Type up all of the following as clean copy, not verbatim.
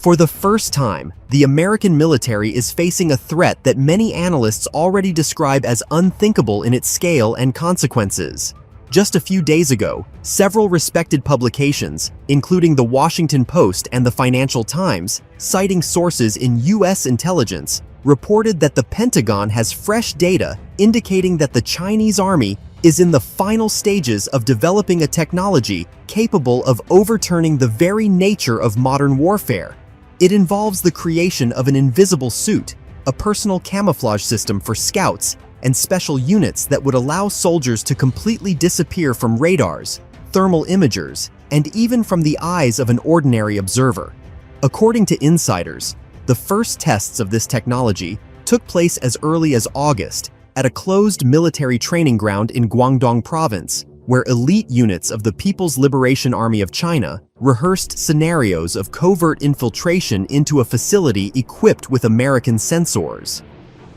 For the first time, the American military is facing a threat that many analysts already describe as unthinkable in its scale and consequences. Just a few days ago, several respected publications, including The Washington Post and The Financial Times, citing sources in U.S. intelligence, reported that the Pentagon has fresh data indicating that the Chinese army is in the final stages of developing a technology capable of overturning the very nature of modern warfare. It involves the creation of an invisible suit, a personal camouflage system for scouts, and special units that would allow soldiers to completely disappear from radars, thermal imagers, and even from the eyes of an ordinary observer. According to insiders, the first tests of this technology took place as early as August at a closed military training ground in Guangdong Province, where elite units of the People's Liberation Army of China rehearsed scenarios of covert infiltration into a facility equipped with American sensors.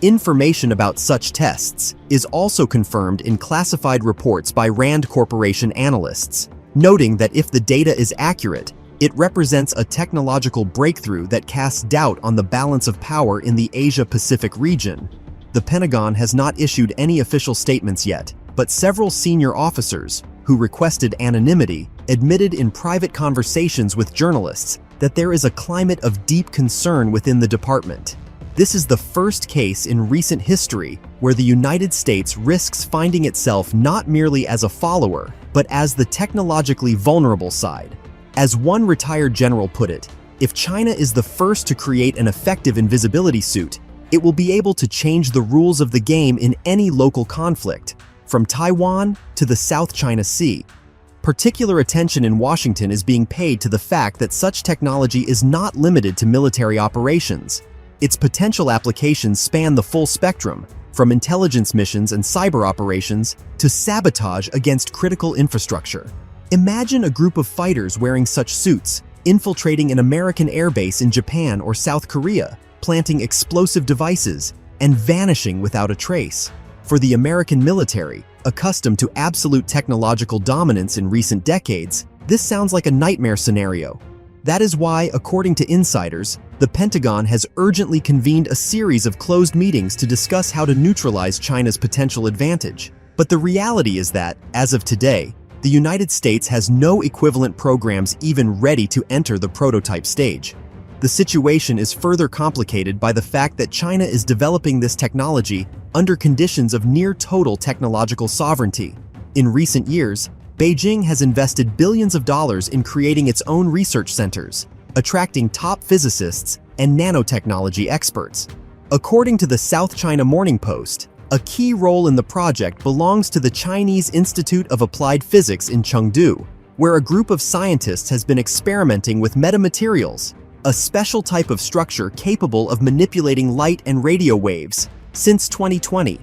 Information about such tests is also confirmed in classified reports by Rand Corporation analysts, noting that if the data is accurate, it represents a technological breakthrough that casts doubt on the balance of power in the Asia-Pacific region. The Pentagon has not issued any official statements yet, but several senior officers, who requested anonymity, admitted in private conversations with journalists that there is a climate of deep concern within the department. This is the first case in recent history where the United States risks finding itself not merely as a follower, but as the technologically vulnerable side. As one retired general put it, if China is the first to create an effective invisibility suit, it will be able to change the rules of the game in any local conflict, from Taiwan to the South China Sea. Particular attention in Washington is being paid to the fact that such technology is not limited to military operations. Its potential applications span the full spectrum, from intelligence missions and cyber operations to sabotage against critical infrastructure. Imagine a group of fighters wearing such suits, infiltrating an American airbase in Japan or South Korea, planting explosive devices, and vanishing without a trace. For the American military, accustomed to absolute technological dominance in recent decades, this sounds like a nightmare scenario. That is why, according to insiders, the Pentagon has urgently convened a series of closed meetings to discuss how to neutralize China's potential advantage. But the reality is that, as of today, the United States has no equivalent programs even ready to enter the prototype stage. The situation is further complicated by the fact that China is developing this technology under conditions of near-total technological sovereignty. In recent years, Beijing has invested billions of dollars in creating its own research centers, attracting top physicists and nanotechnology experts. According to the South China Morning Post, a key role in the project belongs to the Chinese Institute of Applied Physics in Chengdu, where a group of scientists has been experimenting with metamaterials, a special type of structure capable of manipulating light and radio waves, since 2020.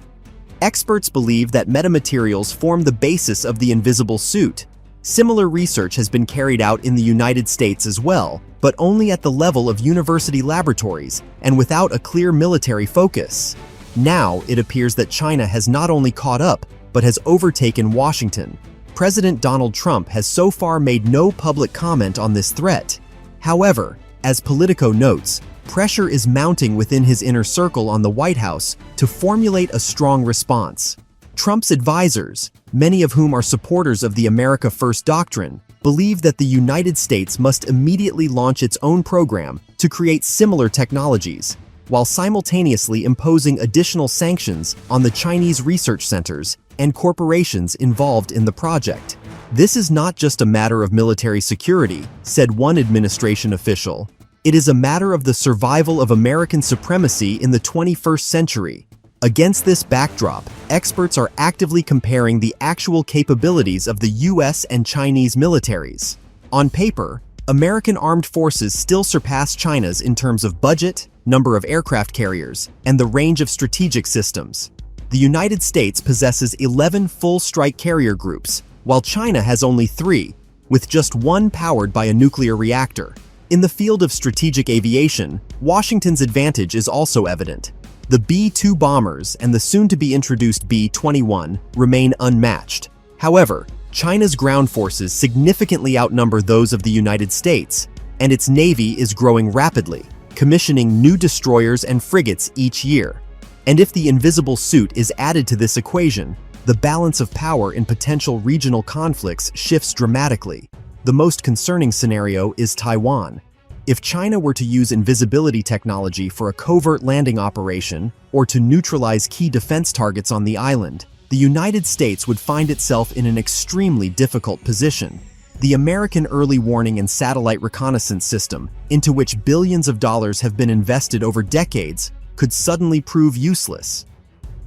Experts believe that metamaterials form the basis of the invisible suit. Similar research has been carried out in the United States as well, but only at the level of university laboratories and without a clear military focus. Now, it appears that China has not only caught up, but has overtaken Washington. President Donald Trump has so far made no public comment on this threat. However, as Politico notes, pressure is mounting within his inner circle on the White House to formulate a strong response. Trump's advisors, many of whom are supporters of the America First doctrine, believe that the United States must immediately launch its own program to create similar technologies, while simultaneously imposing additional sanctions on the Chinese research centers and corporations involved in the project. This is not just a matter of military security, said one administration official. It is a matter of the survival of American supremacy in the 21st century. Against this backdrop, experts are actively comparing the actual capabilities of the US and Chinese militaries. On paper, American armed forces still surpass China's in terms of budget, number of aircraft carriers, and the range of strategic systems. The United States possesses 11 full strike carrier groups, while China has only 3, with just one powered by a nuclear reactor. In the field of strategic aviation, Washington's advantage is also evident. The B-2 bombers and the soon-to-be-introduced B-21 remain unmatched. However, China's ground forces significantly outnumber those of the United States, and its navy is growing rapidly, commissioning new destroyers and frigates each year. And if the invisible suit is added to this equation, the balance of power in potential regional conflicts shifts dramatically. The most concerning scenario is Taiwan. If China were to use invisibility technology for a covert landing operation or to neutralize key defense targets on the island, the United States would find itself in an extremely difficult position. The American Early Warning and Satellite Reconnaissance System, into which billions of dollars have been invested over decades, could suddenly prove useless.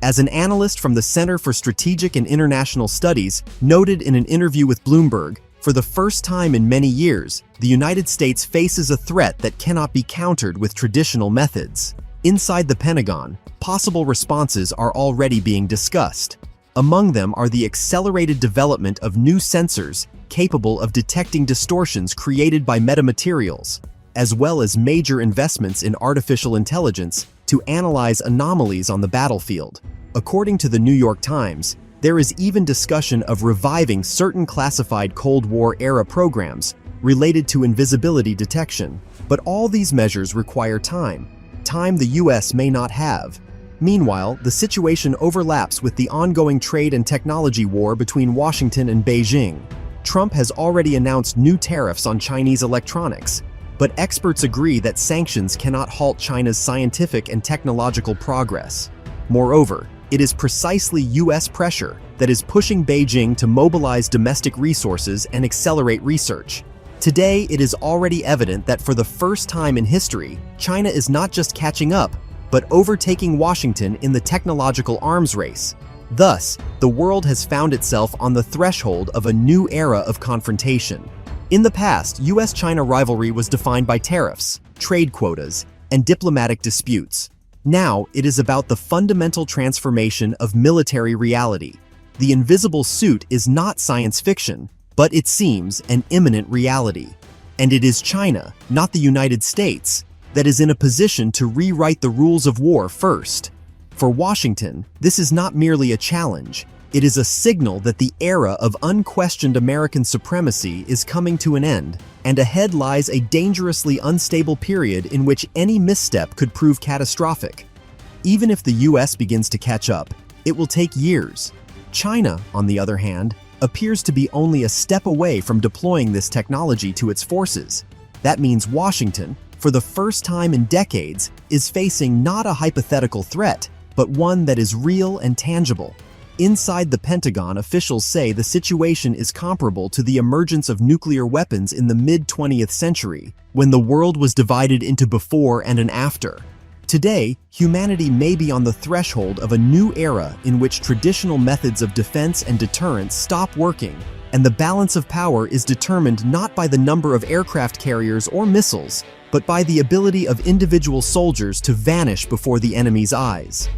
As an analyst from the Center for Strategic and International Studies noted in an interview with Bloomberg, for the first time in many years, the United States faces a threat that cannot be countered with traditional methods. Inside the Pentagon, possible responses are already being discussed. Among them are the accelerated development of new sensors capable of detecting distortions created by metamaterials, as well as major investments in artificial intelligence to analyze anomalies on the battlefield. According to the New York Times, there is even discussion of reviving certain classified Cold War-era programs related to invisibility detection. But all these measures require time the US may not have. Meanwhile, the situation overlaps with the ongoing trade and technology war between Washington and Beijing. Trump has already announced new tariffs on Chinese electronics, but experts agree that sanctions cannot halt China's scientific and technological progress. Moreover, it is precisely US pressure that is pushing Beijing to mobilize domestic resources and accelerate research. Today, it is already evident that for the first time in history, China is not just catching up, but overtaking Washington in the technological arms race. Thus, the world has found itself on the threshold of a new era of confrontation. In the past, US-China rivalry was defined by tariffs, trade quotas, and diplomatic disputes. Now, it is about the fundamental transformation of military reality. The invisible suit is not science fiction, but it seems an imminent reality. And it is China, not the United States, that is in a position to rewrite the rules of war first. For Washington, this is not merely a challenge. It is a signal that the era of unquestioned American supremacy is coming to an end, and ahead lies a dangerously unstable period in which any misstep could prove catastrophic. Even if the US begins to catch up, it will take years. China, on the other hand, appears to be only a step away from deploying this technology to its forces. That means Washington, for the first time in decades, is facing not a hypothetical threat, but one that is real and tangible. Inside the Pentagon, officials say the situation is comparable to the emergence of nuclear weapons in the mid-20th century, when the world was divided into before and an after. Today, humanity may be on the threshold of a new era in which traditional methods of defense and deterrence stop working, and the balance of power is determined not by the number of aircraft carriers or missiles, but by the ability of individual soldiers to vanish before the enemy's eyes.